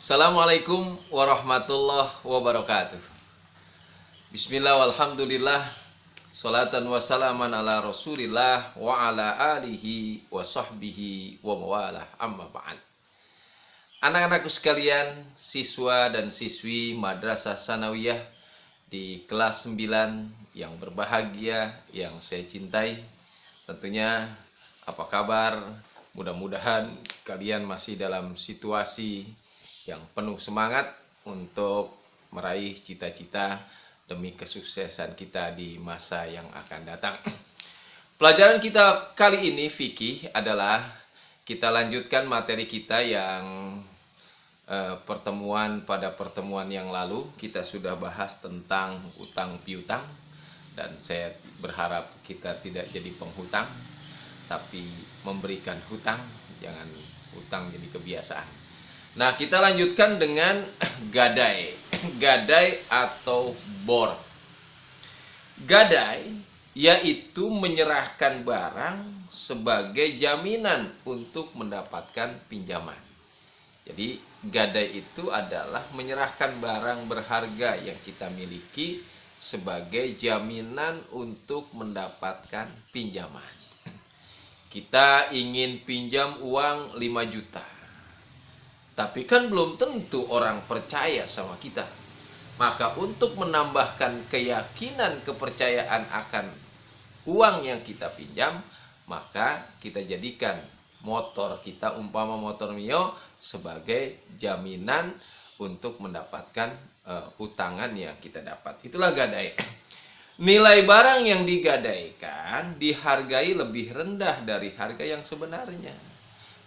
Assalamualaikum warahmatullahi wabarakatuh. Bismillah walhamdulillah. Salatan wassalaman ala rasulillah wa ala alihi wa sahbihi wa mawalah, amma ba'd. Anak-anakku sekalian, siswa dan siswi Madrasah Sanawiyah di kelas 9 yang berbahagia, yang saya cintai. Tentunya apa kabar? Mudah-mudahan kalian masih dalam situasi yang penuh semangat untuk meraih cita-cita demi kesuksesan kita di masa yang akan datang. Pelajaran kita kali ini fikih adalah kita lanjutkan materi kita yang pada pertemuan yang lalu kita sudah bahas tentang utang piutang, dan saya berharap kita tidak jadi penghutang tapi memberikan hutang, jangan hutang jadi kebiasaan. Nah, kita lanjutkan dengan gadai. Gadai atau bor. Gadai yaitu menyerahkan barang sebagai jaminan untuk mendapatkan pinjaman. Jadi, gadai itu adalah menyerahkan barang berharga yang kita miliki sebagai jaminan untuk mendapatkan pinjaman. Kita ingin pinjam uang 5 juta. Tapi kan belum tentu orang percaya sama kita. Maka untuk menambahkan keyakinan kepercayaan akan uang yang kita pinjam, maka kita jadikan motor kita, umpama motor Mio, sebagai jaminan untuk mendapatkan hutangan yang kita dapat. Itulah gadai. Nilai barang yang digadaikan dihargai lebih rendah dari harga yang sebenarnya.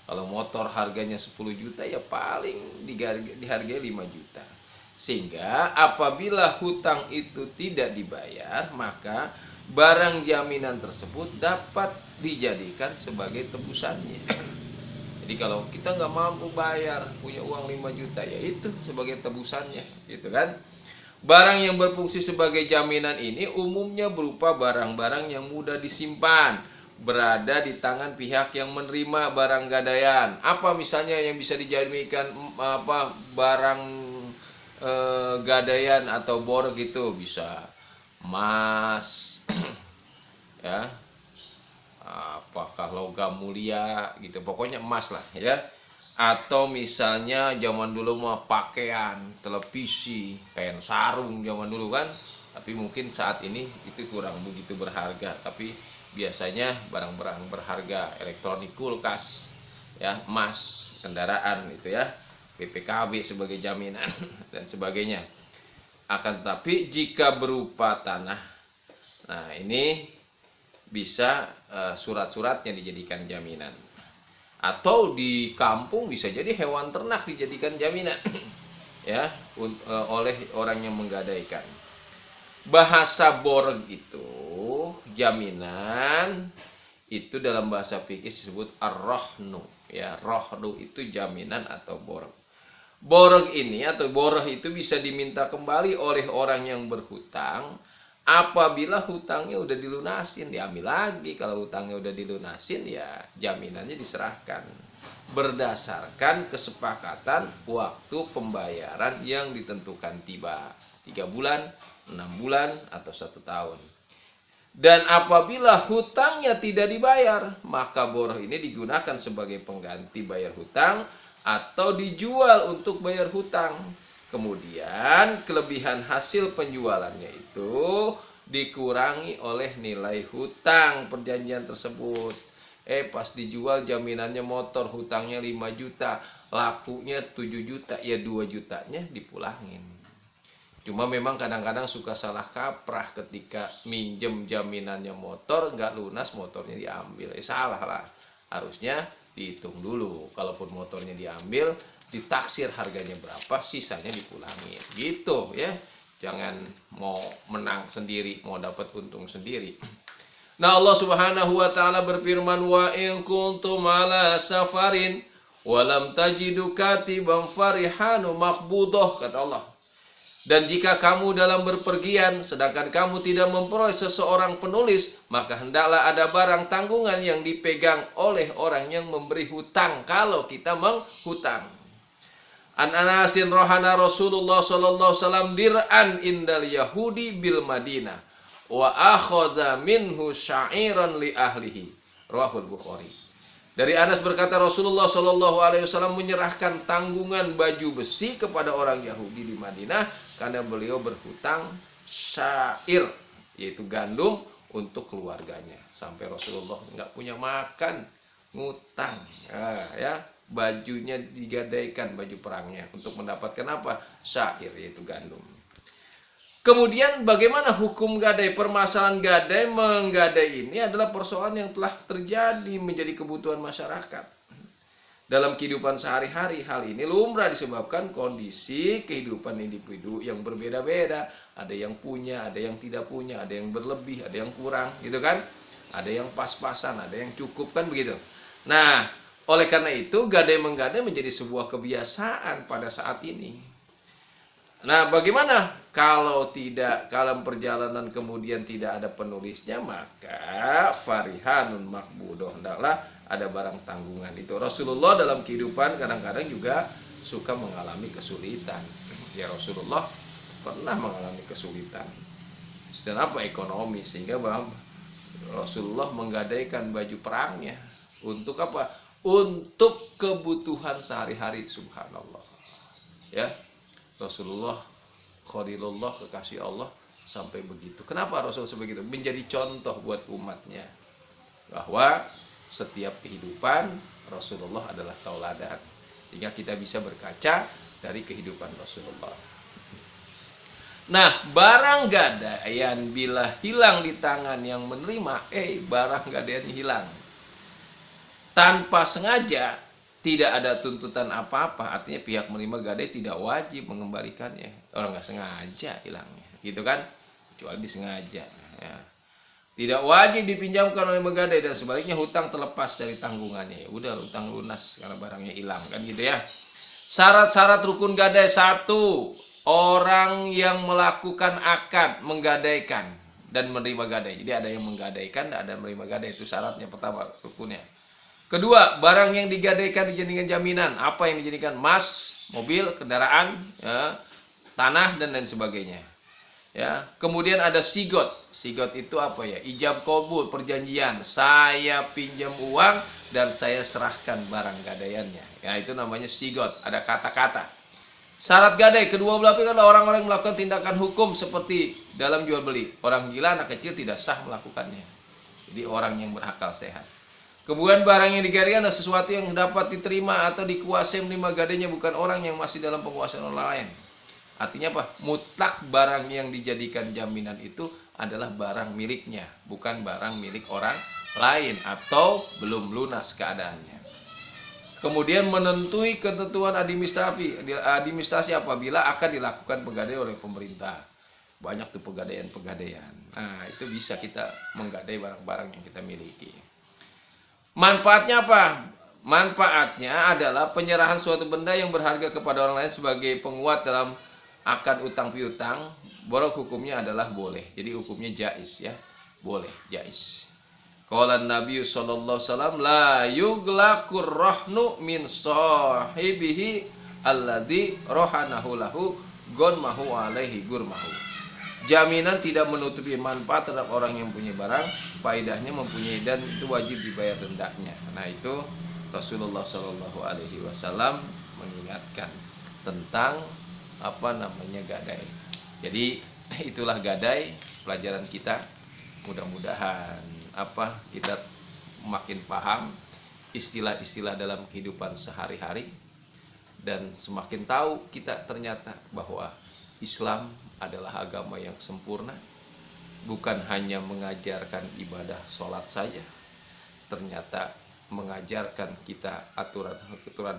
Kalau motor harganya 10 juta ya paling dihargai 5 juta. Sehingga apabila hutang itu tidak dibayar, maka barang jaminan tersebut dapat dijadikan sebagai tebusannya. Jadi kalau kita nggak mampu bayar, punya uang 5 juta, ya itu sebagai tebusannya, gitu kan. Barang yang berfungsi sebagai jaminan ini umumnya berupa barang-barang yang mudah disimpan, berada di tangan pihak yang menerima barang gadaian. Apa misalnya yang bisa dijadikan barang gadaian atau bor gitu? Bisa emas, ya, apakah logam mulia gitu, pokoknya emas lah ya. Atau misalnya zaman dulu mah pakaian, televisi, kain sarung zaman dulu kan. Tapi mungkin saat ini itu kurang begitu berharga. Tapi biasanya barang-barang berharga, elektronik, kulkas, ya, emas, kendaraan itu ya, BPKB sebagai jaminan dan sebagainya. Akan tetapi jika berupa tanah, nah ini bisa surat-suratnya dijadikan jaminan. Atau di kampung bisa jadi hewan ternak dijadikan jaminan ya, oleh orang yang menggadaikan. Bahasa borg itu jaminan, itu dalam bahasa fikih disebut ar-rahnu ya. Rahnu itu jaminan atau borg. Borg ini atau boroh itu bisa diminta kembali oleh orang yang berhutang apabila hutangnya udah dilunasin, diambil lagi. Kalau hutangnya udah dilunasin, ya jaminannya diserahkan berdasarkan kesepakatan waktu pembayaran yang ditentukan tiba, 3 bulan, 6 bulan, atau 1 tahun. Dan apabila hutangnya tidak dibayar, maka boroh ini digunakan sebagai pengganti bayar hutang atau dijual untuk bayar hutang. Kemudian kelebihan hasil penjualannya itu dikurangi oleh nilai hutang perjanjian tersebut. Pas dijual jaminannya motor, hutangnya 5 juta, lakunya 7 juta, ya 2 jutanya dipulangin. Cuma memang kadang-kadang suka salah kaprah ketika minjem jaminannya motor, nggak lunas motornya diambil. Salah lah, harusnya dihitung dulu. Kalaupun motornya diambil, ditaksir harganya berapa, sisanya dipulangin, gitu ya. Jangan mau menang sendiri, mau dapat untung sendiri. Nah, Allah Subhanahu wa taala berfirman, wa in kuntum ala safarin wa lam tajidu katiban farihanu maqbudah, kata Allah. Dan jika kamu dalam berpergian, sedangkan kamu tidak memperoleh seseorang penulis, maka hendaklah ada barang tanggungan yang dipegang oleh orang yang memberi hutang kalau kita menghutang. An Anasin rohana Rasulullah sallallahu alaihi wasallam dir'an indal Yahudi bil Madinah wa akhadha minhu sya'iran li ahlihi. Rawahul Bukhari. Dari Anas berkata Rasulullah sallallahu alaihi wasallam menyerahkan tanggungan baju besi kepada orang Yahudi di Madinah karena beliau berhutang syair, yaitu gandum, untuk keluarganya. Sampai Rasulullah nggak punya makan, ngutang. Ya, bajunya digadaikan, baju perangnya, untuk mendapatkan apa? Syair, yaitu gandum. Kemudian bagaimana hukum gadai? Permasalahan gadai menggadai ini adalah persoalan yang telah terjadi menjadi kebutuhan masyarakat. Dalam kehidupan sehari-hari, hal ini lumrah disebabkan kondisi kehidupan individu yang berbeda-beda. Ada yang punya, ada yang tidak punya, ada yang berlebih, ada yang kurang, gitu kan? Ada yang pas-pasan, ada yang cukup, kan begitu. Nah, oleh karena itu, gadai-menggadai menjadi sebuah kebiasaan pada saat ini. Nah, bagaimana kalau tidak, kalau perjalanan kemudian tidak ada penulisnya, maka farihanun makbudoh, hendaklah ada barang tanggungan. Itu Rasulullah dalam kehidupan kadang-kadang juga suka mengalami kesulitan. Ya, Rasulullah pernah mengalami kesulitan. Dan apa? Ekonomi. Sehingga bahwa Rasulullah menggadaikan baju perangnya untuk apa? Untuk kebutuhan sehari-hari. Subhanallah. Ya, Rasulullah Khalilullah, kekasih Allah, sampai begitu. Kenapa Rasul sebegitu? Menjadi contoh buat umatnya bahwa setiap kehidupan Rasulullah adalah tauladan, sehingga kita bisa berkaca dari kehidupan Rasulullah. Nah, barang gadaian bila hilang di tangan yang menerima, barang gadaian hilang tanpa sengaja, tidak ada tuntutan apa-apa, artinya pihak menerima gadai tidak wajib mengembalikannya. Orang nggak sengaja hilangnya, gitu kan? Kecuali disengaja. Ya. Tidak wajib dipinjamkan oleh menggadai, dan sebaliknya hutang terlepas dari tanggungannya. Ya udah, hutang lunas karena barangnya hilang, kan gitu ya. Syarat-syarat rukun gadai: 1, orang yang melakukan akad menggadaikan dan menerima gadai. Jadi ada yang menggadaikan, ada yang menerima gadai. Itu syaratnya pertama, rukunnya. Kedua, barang yang digadaikan dijadikan jaminan. Apa yang dijadikan? Emas, mobil, kendaraan, ya, tanah, dan lain sebagainya. Ya. Kemudian ada sigot. Sigot itu apa ya? Ijab qabul, perjanjian. Saya pinjam uang dan saya serahkan barang gadaiannya. Ya, itu namanya sigot. Ada kata-kata. Syarat gadai: kedua belah pihak adalah orang-orang yang melakukan tindakan hukum seperti dalam jual beli. Orang gila, anak kecil tidak sah melakukannya. Jadi orang yang berakal sehat. Kemudian barang yang digadaikan adalah sesuatu yang dapat diterima atau dikuasai menerima gadainya bukan orang yang masih dalam penguasaan orang lain. Artinya apa? Mutlak barang yang dijadikan jaminan itu adalah barang miliknya, bukan barang milik orang lain atau belum lunas keadaannya. Kemudian menentui ketentuan administrasi apabila akan dilakukan penggadaian oleh pemerintah. Banyak tuh pegadaian-pegadaian. Nah, itu bisa kita menggadai barang-barang yang kita miliki. Manfaatnya apa? Manfaatnya adalah penyerahan suatu benda yang berharga kepada orang lain sebagai penguat dalam akad utang piutang. Borok hukumnya adalah boleh. Jadi hukumnya jais, ya. Boleh, jais. Qala Nabi sallallahu alaihi wasallam, la yuglaqur rahnu min sahibihi alladhi rohanahu lahu gonmahu alaihi gurmahu. Jaminan tidak menutupi manfaat terhadap orang yang punya barang, faedahnya mempunyai, dan itu wajib dibayar dendanya. Nah, itu Rasulullah Shallallahu Alaihi Wasallam mengingatkan tentang gadai. Jadi itulah gadai, pelajaran kita. Mudah-mudahan kita makin paham istilah-istilah dalam kehidupan sehari-hari, dan semakin tahu kita ternyata bahwa Islam adalah agama yang sempurna, bukan hanya mengajarkan ibadah sholat saja, ternyata mengajarkan kita aturan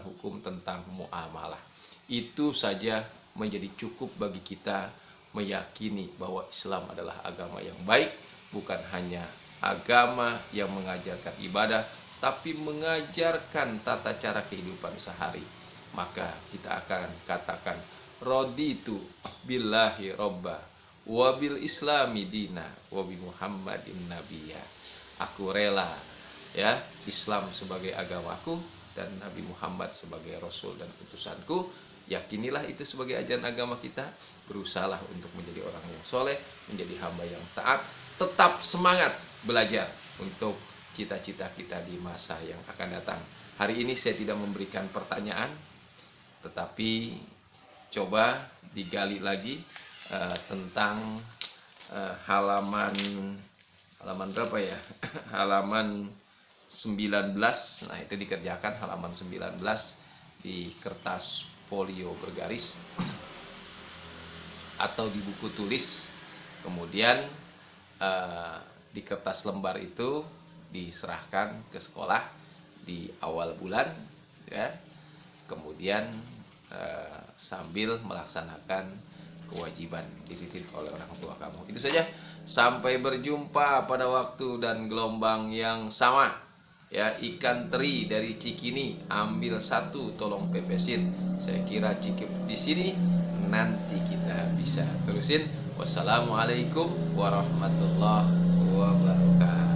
hukum tentang muamalah. Itu saja menjadi cukup bagi kita meyakini bahwa Islam adalah agama yang baik, bukan hanya agama yang mengajarkan ibadah, tapi mengajarkan tata cara kehidupan sehari. Maka kita akan katakan, raditu billahi robba wa bil islami dina wa bi Muhammadin nabiyya. Aku rela, ya, Islam sebagai agamaku dan Nabi Muhammad sebagai rasul dan utusanku. yakinilah itu sebagai ajaran agama kita. Berusahalah untuk menjadi orang yang soleh, menjadi hamba yang taat, tetap semangat belajar untuk cita-cita kita di masa yang akan datang. Hari ini saya tidak memberikan pertanyaan, tetapi coba digali lagi tentang halaman berapa ya? Halaman 19. Nah, itu dikerjakan halaman 19 di kertas folio bergaris atau di buku tulis. Kemudian di kertas lembar itu diserahkan ke sekolah di awal bulan, ya. Kemudian sambil melaksanakan kewajiban dititip oleh orang tua kamu. Itu saja. Sampai berjumpa pada waktu dan gelombang yang sama. Ya, ikan teri dari Cikini, ambil satu, tolong pepesin. Saya kira cukup di sini. Nanti kita bisa terusin. Wassalamualaikum warahmatullahi wabarakatuh.